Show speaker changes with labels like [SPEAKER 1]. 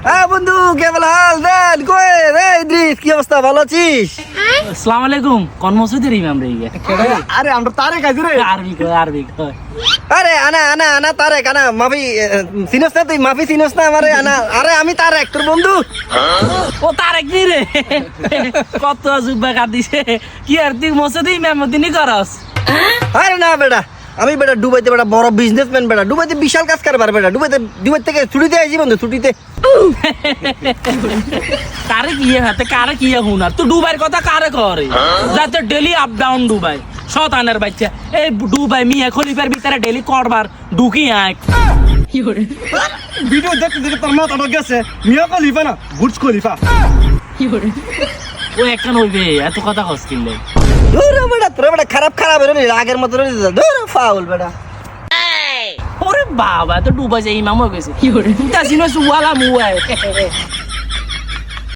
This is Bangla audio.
[SPEAKER 1] হ্যাঁ বন্ধু, কেবল হাল দেন কই রে ইদ্রিস, কি অবস্থা, ভালো আছিস?
[SPEAKER 2] আসসালামু আলাইকুম। কোন মসজিদের ইমাম রে ইয়ে?
[SPEAKER 1] আরে আমরা তারে কাজ রে।
[SPEAKER 2] আরবি কয়।
[SPEAKER 1] আরে আনা আনা আনা তারে কানা মাফি চিনস না তুই? মাফি চিনস না আমারে? আনা আরে আমি তারেক, তোর বন্ধু।
[SPEAKER 2] ও তারেক নি রে, কত জুব্বা কাটিছে। কি আর তুই মসজিদে ইমাম দিনই করস?
[SPEAKER 1] আরে না বেটা, আমি বেটা দুবাইতে বেটা বড় বিজনেসম্যান, বেটা দুবাইতে বিশাল কাজ কারবার, বেটা দুবাই থেকে ছুটিতে আইছি বন্ধু, ছুটিতে।
[SPEAKER 2] কারে কি হাতে কারে কি হুনার? তুই দুবাইয়ের কথা কারে করে? যাতে ডেলি আপ ডাউন দুবাই, শতানের বাচ্চা। এই দুবাই মিয়া খলিফার ভিতরে ডেলি করবার ঢুকি আয়।
[SPEAKER 1] ভিডিও দেখতে দেখতে তোর মাথা ঢোক গেছে। মিয়া খলিফা না, বুর্জ খলিফা।
[SPEAKER 2] ও একখান হইবে, এত কথা কস কিনলে।
[SPEAKER 1] দূর বেটা, তোর বেটা খারাপ খারাপ হইলো নি, আগের মতো রইছে। দূর ফাউল বেটা।
[SPEAKER 2] ওরে বাবা, তো ডুবাই যাই ইমাম হয়ে গেছে। কি করে? তাসিনো সুয়ালা মুয়ায়।